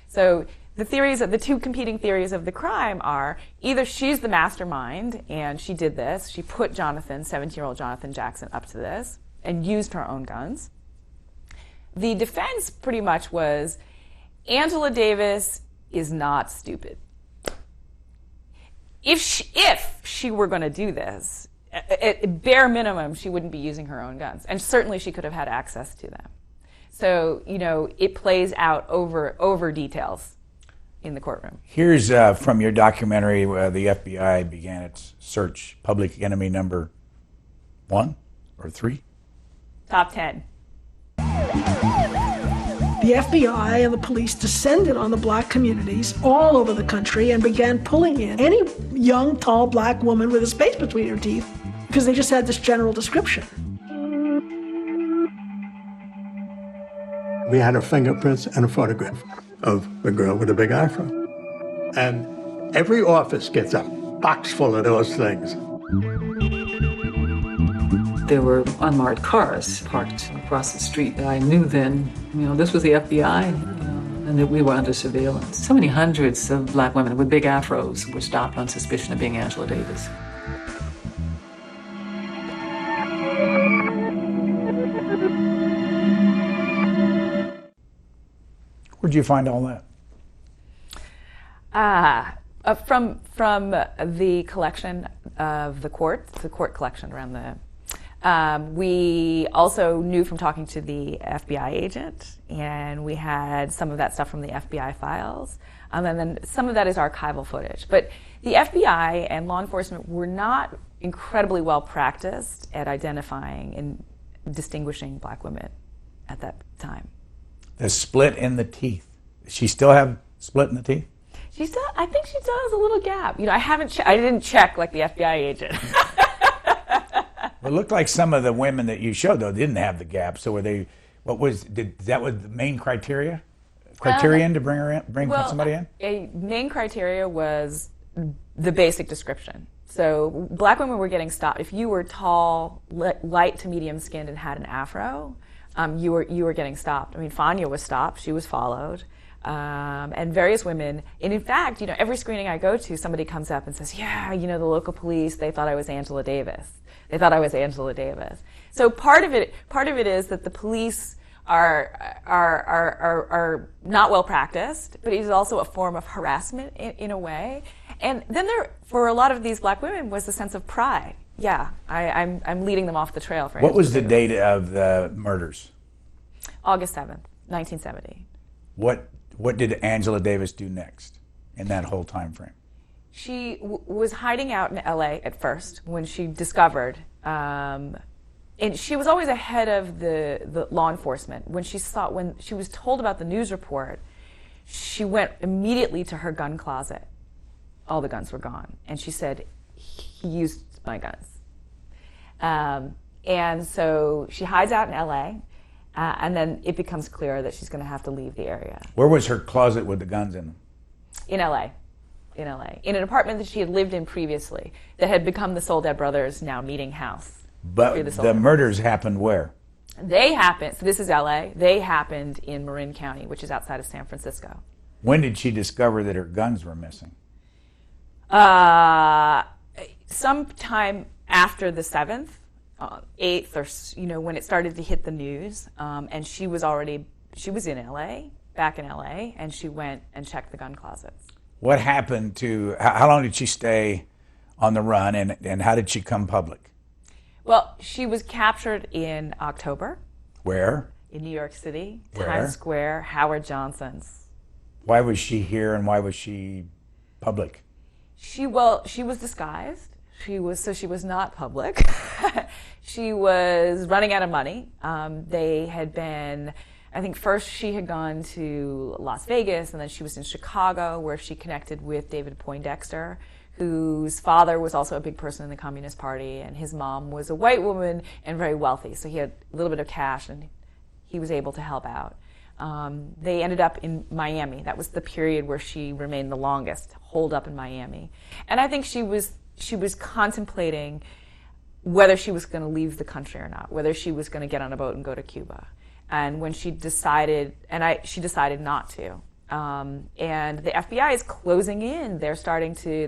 So the two competing theories of the crime are either she's the mastermind and she did this, she put 17-year-old Jonathan Jackson up to this and used her own guns. The defense pretty much was Angela Davis is not stupid. If she were going to do this, at bare minimum, she wouldn't be using her own guns. And certainly she could have had access to them. So, it plays out over details in the courtroom. Here's from your documentary where the FBI began its search, public enemy number 1 or 3? Top 10. The FBI and the police descended on the black communities all over the country and began pulling in any young, tall black woman with a space between her teeth because they just had this general description. We had her fingerprints and a photograph of the girl with a big afro. And every office gets a box full of those things. There were unmarked cars parked across the street. I knew then, this was the FBI, and that we were under surveillance. So many hundreds of black women with big afros were stopped on suspicion of being Angela Davis. Where'd you find all that? From the collection of the court collection around the. We also knew from talking to the FBI agent, and we had some of that stuff from the FBI files, and then some of that is archival footage. But the FBI and law enforcement were not incredibly well practiced at identifying and distinguishing black women at that time. The split in the teeth. Does she still have split in the teeth? I think she still has a little gap. I didn't check like the FBI agent. It looked like some of the women that you showed though didn't have the gap. So were they? That was the main criterion to bring somebody in? A main criteria was the basic description. So black women were getting stopped. If you were tall, light to medium skinned, and had an afro, you were getting stopped. I mean, Fania was stopped. She was followed. And various women, and in fact, every screening I go to, somebody comes up and says, yeah, the local police, they thought I was Angela Davis. So part of it is that the police are not well practiced, but it is also a form of harassment in a way. And then for a lot of these black women was the sense of pride. Yeah, I'm leading them off the trail. For what was the date of the murders? August 7th, 1970. What did Angela Davis do next in that whole time frame? She was hiding out in LA at first when she discovered, and she was always ahead of the law enforcement. When she was told about the news report, she went immediately to her gun closet. All the guns were gone, and she said, he used my guns. And so she hides out in LA. And then it becomes clear that she's going to have to leave the area. Where was her closet with the guns in them? In LA. In an apartment that she had lived in previously that had become the Soledad Brothers' now meeting house. But the murders happened where? So this is LA. They happened in Marin County, which is outside of San Francisco. When did she discover that her guns were missing? Sometime after the 7th. 8th, or when it started to hit the news, and she was in LA, back in LA, and she went and checked the gun closets. What happened to? How long did she stay on the run, and how did she come public? Well, she was captured in October. Where? In New York City, Where? Times Square, Howard Johnson's. Why was she here, and why was she public? She was disguised. She was not public. She was running out of money. They had been, I think first she had gone to Las Vegas, and then she was in Chicago, where she connected with David Poindexter, whose father was also a big person in the Communist Party, and his mom was a white woman and very wealthy, so he had a little bit of cash, and he was able to help out. They ended up in Miami. That was the period where she remained the longest, holed up in Miami. And I think she was contemplating whether she was going to leave the country or not, whether she was going to get on a boat and go to Cuba. And when she decided, she decided not to. And the FBI is closing in. They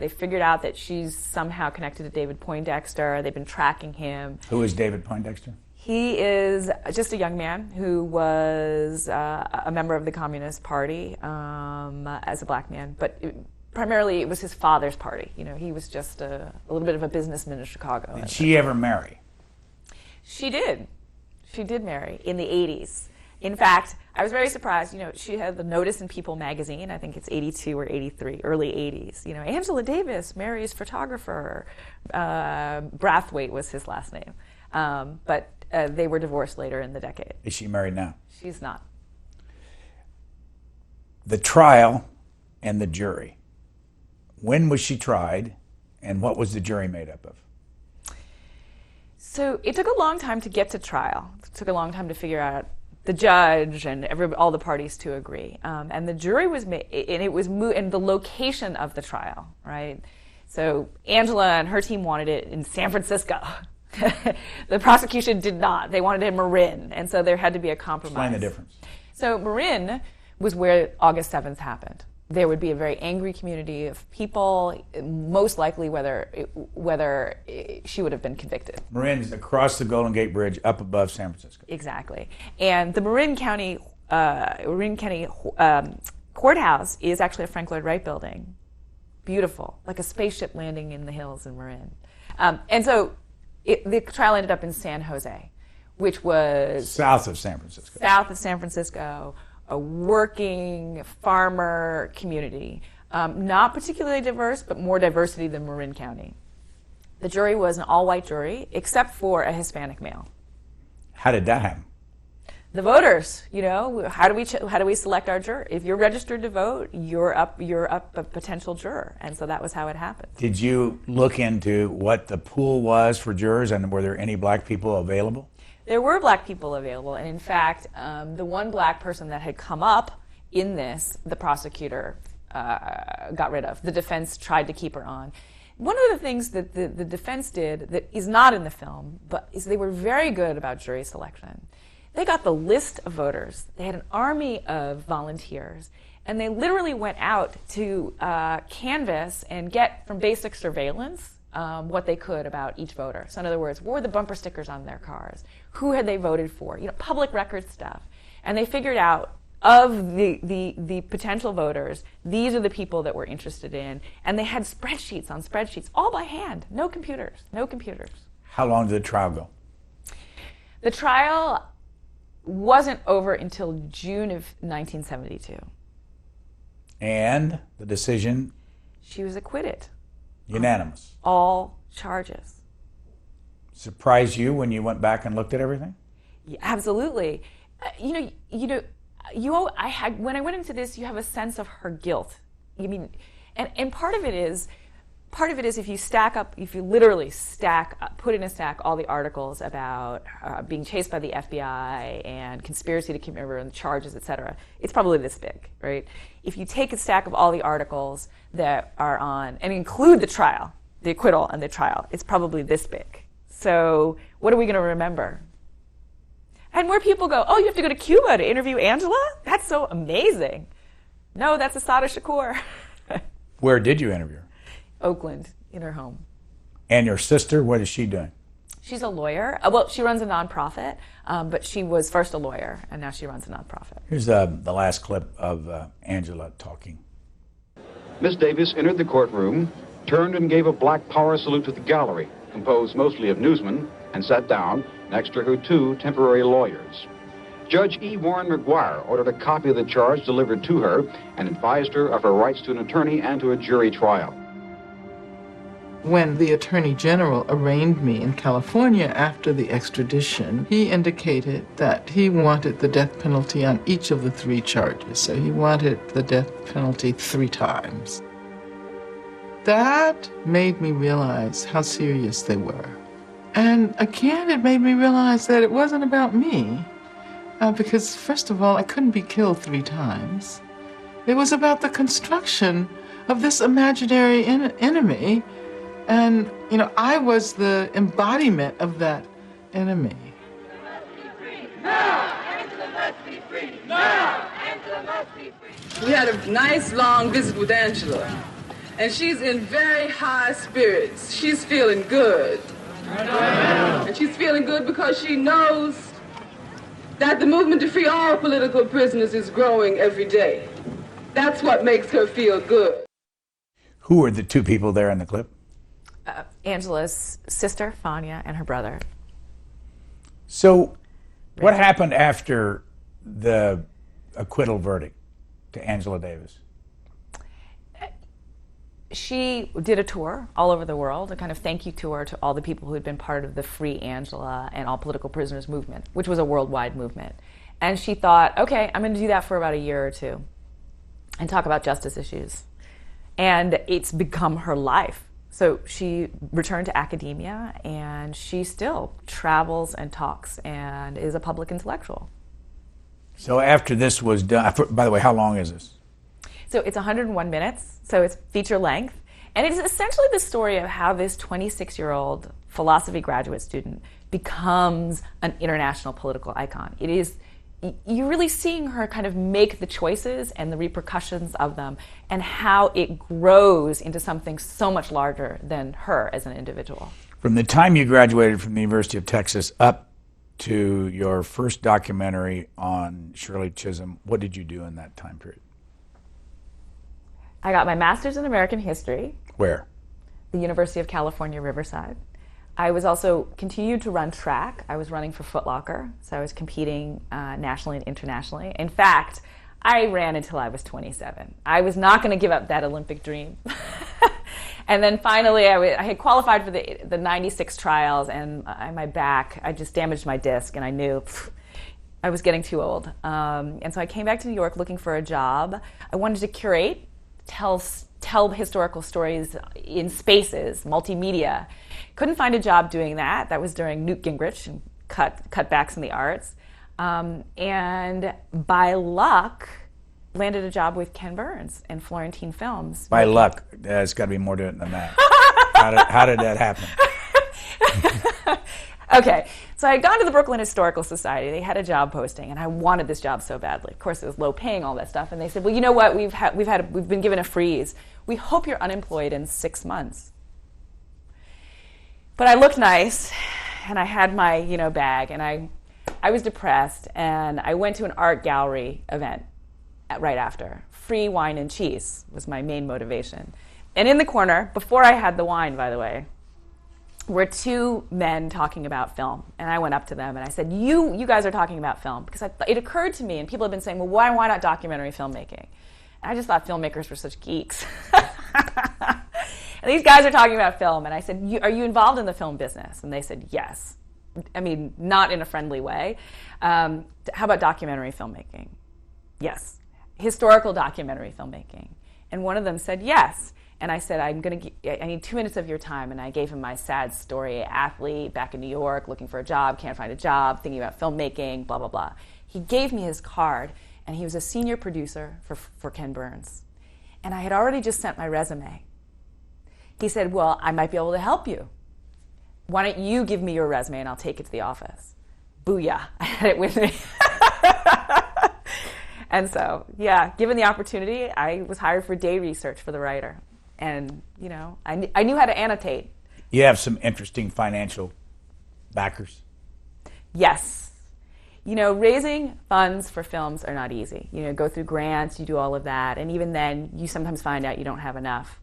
figured out that she's somehow connected to David Poindexter. They've been tracking him. Who is David Poindexter? He is just a young man who was a member of the Communist Party as a black man, but primarily it was his father's party. You know, he was just a little bit of a businessman in Chicago. Did she ever marry? She did. She did marry in the 80s. In fact, I was very surprised. You know, she had the Notice in People magazine. I think it's 82 or 83, early 80s. You know, Angela Davis marries photographer. Brathwaite was his last name. But they were divorced later in the decade. Is she married now? She's not. The trial and the jury. When was she tried, and what was the jury made up of? So it took a long time to get to trial. It took a long time to figure out the judge and all the parties to agree. And the jury was made, and it was and the location of the trial, right? So Angela and her team wanted it in San Francisco. The prosecution did not. They wanted it in Marin, and so there had to be a compromise. Explain the difference. So Marin was where August 7th happened. There would be a very angry community of people, most likely whether she would have been convicted. Marin's across the Golden Gate Bridge, up above San Francisco. Exactly. And the Marin County courthouse is actually a Frank Lloyd Wright building. Beautiful, like a spaceship landing in the hills in Marin. And so the trial ended up in San Jose, which was south of San Francisco. South of San Francisco. A working farmer community, not particularly diverse, but more diversity than Marin County. The jury was an all-white jury, except for a Hispanic male. How did that happen? The voters, you know, how do we select our juror? If you're registered to vote, you're up a potential juror, and so that was how it happened. Did you look into what the pool was for jurors, and were there any black people available? There were black people available, and in fact, the one black person that had come up in this, the prosecutor got rid of. The defense tried to keep her on. One of the things that the defense did that is not in the film, but is they were very good about jury selection. They got the list of voters. They had an army of volunteers, and they literally went out to canvass and get from basic surveillance what they could about each voter. So in other words, what were the bumper stickers on their cars? Who had they voted for? You know, public record stuff. And they figured out of the potential voters, these are the people that we're interested in. And they had spreadsheets on spreadsheets, all by hand. No computers. How long did the trial go? The trial wasn't over until June of 1972. And the decision? She was acquitted. Unanimous. All charges. Surprised you when you went back and looked at everything? Yeah, absolutely. When I went into this, you have a sense of her guilt. I mean, and part of it is if you literally put in a stack all the articles about being chased by the FBI and conspiracy to commit murder and charges, etc., it's probably this big, right? If you take a stack of all the articles that are on and include the trial, the acquittal and the trial, it's probably this big. So what are we going to remember? And where people go, oh, you have to go to Cuba to interview Angela? That's so amazing. No, that's Assata Shakur. Where did you interview her? Oakland, in her home. And your sister, what is she doing? She's a lawyer. Well, she runs a nonprofit, but she was first a lawyer, and now she runs a nonprofit. Here's the last clip of Angela talking. Miss Davis entered the courtroom, turned and gave a Black Power salute to the gallery, composed mostly of newsmen, and sat down next to her two temporary lawyers. Judge E. Warren McGuire ordered a copy of the charge delivered to her and advised her of her rights to an attorney and to a jury trial. When the Attorney General arraigned me in California after the extradition, he indicated that he wanted the death penalty on each of the 3 charges. So he wanted the death penalty 3 times. That made me realize how serious they were. And again, it made me realize that it wasn't about me. Because first of all, I couldn't be killed 3 times. It was about the construction of this imaginary enemy. And, you know, I was the embodiment of that enemy. Now! Angela must be free! Now! Angela must be free! We had a nice long visit with Angela, and she's in very high spirits. She's feeling good. And she's feeling good because she knows that the movement to free all political prisoners is growing every day. That's what makes her feel good. Who were the two people there in the clip? Angela's sister, Fania, and her brother. So what happened after the acquittal verdict to Angela Davis? She did a tour all over the world, a kind of thank you tour to all the people who had been part of the Free Angela and All Political Prisoners movement, which was a worldwide movement. And she thought, okay, I'm going to do that for about a year or two and talk about justice issues. And it's become her life. So she returned to academia, and she still travels and talks and is a public intellectual. So after this was done, by the way, how long is this? So it's 101 minutes, so it's feature length. And it is essentially the story of how this 26-year-old philosophy graduate student becomes an international political icon. It is, you're really seeing her kind of make the choices and the repercussions of them and how it grows into something so much larger than her as an individual. From the time you graduated from the University of Texas up to your first documentary on Shirley Chisholm, what did you do in that time period? I got my master's in American history. Where? The University of California, Riverside. I was also continued to run track. I was running for Foot Locker, so I was competing nationally and internationally. In fact, I ran until I was 27. I was not going to give up that Olympic dream. And then finally, I had qualified for the 96 trials, and my back, I just damaged my disc, and I knew I was getting too old. And so I came back to New York looking for a job. I wanted to curate, tell historical stories in spaces, multimedia. Couldn't find a job doing that. That was during Newt Gingrich and cutbacks in the arts. And by luck, landed a job with Ken Burns and Florentine Films. By luck, there's got to be more to it than that. How did that happen? Okay, so I had gone to the Brooklyn Historical Society. They had a job posting, and I wanted this job so badly. Of course, it was low paying, all that stuff. And they said, "Well, you know what? We've been given a freeze. We hope you're unemployed in 6 months." But I looked nice, and I had my bag, and I was depressed, and I went to an art gallery event right after. Free wine and cheese was my main motivation. And in the corner, before I had the wine, by the way, were two men talking about film. And I went up to them and I said, you guys are talking about film. Because it occurred to me, and people have been saying, well, why not documentary filmmaking? And I just thought filmmakers were such geeks. And these guys are talking about film. And I said, are you involved in the film business? And they said, yes. I mean, not in a friendly way. How about documentary filmmaking? Yes. Historical documentary filmmaking. And one of them said, yes. And I said, I need 2 minutes of your time. And I gave him my sad story, athlete, back in New York, looking for a job, can't find a job, thinking about filmmaking, blah, blah, blah. He gave me his card, and he was a senior producer for Ken Burns. And I had already just sent my resume. He said, well, I might be able to help you. Why don't you give me your resume, and I'll take it to the office. Booyah, I had it with me. And so, yeah, given the opportunity, I was hired for day research for the writer. And, I knew how to annotate. You have some interesting financial backers. Yes. Raising funds for films are not easy. Go through grants, you do all of that. And even then, you sometimes find out you don't have enough.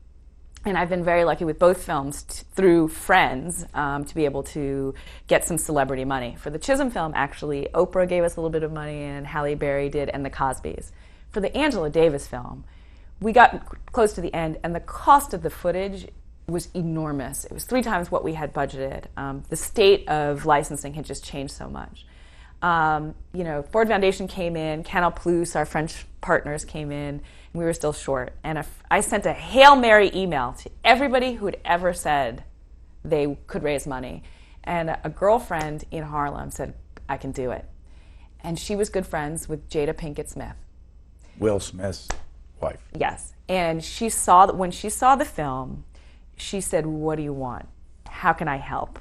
And I've been very lucky with both films through friends to be able to get some celebrity money. For the Chisholm film, actually, Oprah gave us a little bit of money, and Halle Berry did, and the Cosbys. For the Angela Davis film, we got close to the end, and the cost of the footage was enormous. It was 3 times what we had budgeted. The state of licensing had just changed so much. Ford Foundation came in, Canal Plus, our French partners came in, and we were still short. And I sent a Hail Mary email to everybody who had ever said they could raise money. And a girlfriend in Harlem said, I can do it. And she was good friends with Jada Pinkett Smith. Will Smith's wife. Yes. And when she saw the film, she said, what do you want? How can I help?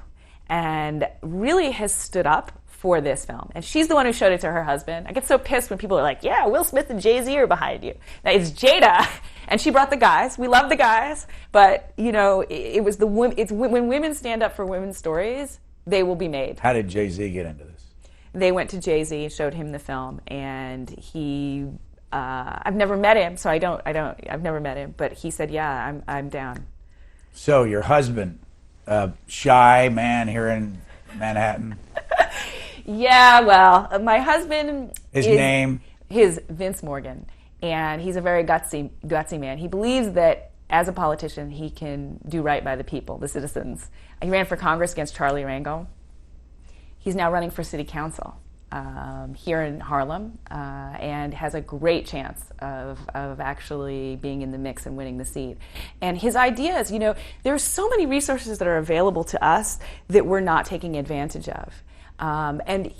And really has stood up for this film. And she's the one who showed it to her husband. I get so pissed when people are like, yeah, Will Smith and Jay-Z are behind you. Now, it's Jada, and she brought the guys. We love the guys, but, you know, it's when women stand up for women's stories, they will be made. How did Jay-Z get into this? They went to Jay-Z and showed him the film, and he, I've never met him, so I've never met him, but he said, yeah, I'm down. So your husband, shy man here in Manhattan. Yeah, well, my husband His name? His Vince Morgan, and he's a very gutsy man. He believes that as a politician, he can do right by the people, the citizens. He ran for Congress against Charlie Rangel. He's now running for city council here in Harlem, and has a great chance of actually being in the mix and winning the seat. And his ideas, you know, there's so many resources that are available to us that we're not taking advantage of. And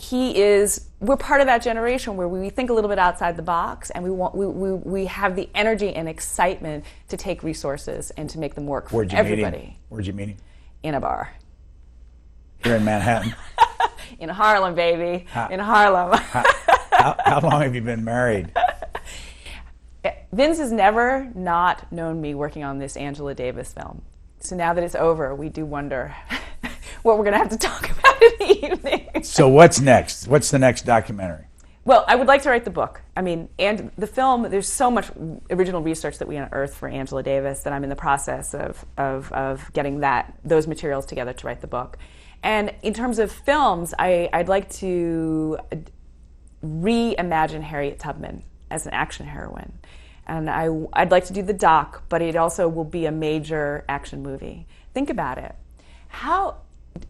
we're part of that generation where we think a little bit outside the box, and we have the energy and excitement to take resources and to make them work for everybody. Where'd you meet him? In a bar. Here in Manhattan? In Harlem, baby. In Harlem. How long have you been married? Vince has never not known me working on this Angela Davis film. So now that it's over, we do wonder what we're going to have to talk about in the evening. So what's next? What's the next documentary? Well, I would like to write the book. I mean, and the film, there's so much original research that we unearthed for Angela Davis that I'm in the process of getting those materials together to write the book. And in terms of films, I'd like to reimagine Harriet Tubman as an action heroine. And I'd like to do the doc, but it also will be a major action movie. Think about it. How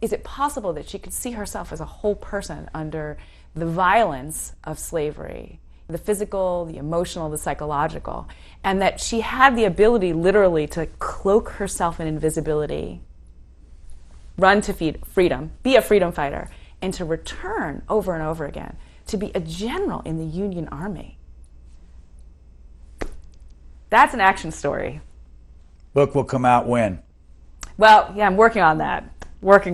is it possible that she could see herself as a whole person under the violence of slavery, the physical, the emotional, the psychological, and that she had the ability literally to cloak herself in invisibility, run to freedom, be a freedom fighter, and to return over and over again to be a general in the Union Army? That's an action story. Book will come out when? Well, yeah, I'm working on that. But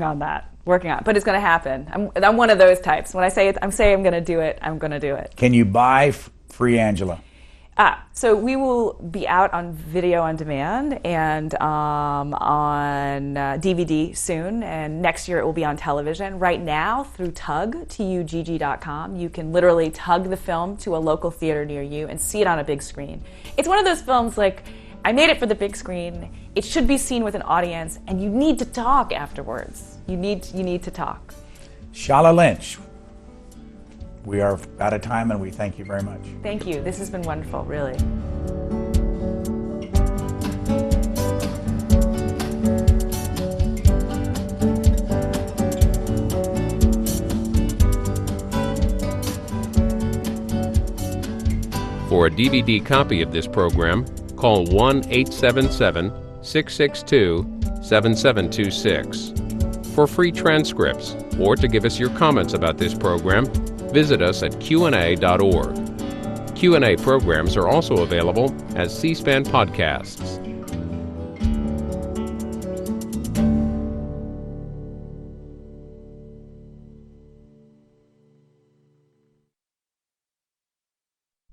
it's going to happen. I'm one of those types. When I say it, I'm going to do it, I'm going to do it. Can you buy Free Angela? So we will be out on video on demand and on DVD soon, and next year it will be on television. Right now, through tugg.com, you can literally tug the film to a local theater near you and see it on a big screen. It's one of those films like, I made it for the big screen. It should be seen with an audience, and you need to talk afterwards. You need to talk. Shola Lynch, we are out of time, and we thank you very much. Thank you. This has been wonderful, really. For a DVD copy of this program, call 1-877-662-7726. For free transcripts or to give us your comments about this program, visit us at Q&A.org. Q&A programs are also available as C-SPAN podcasts.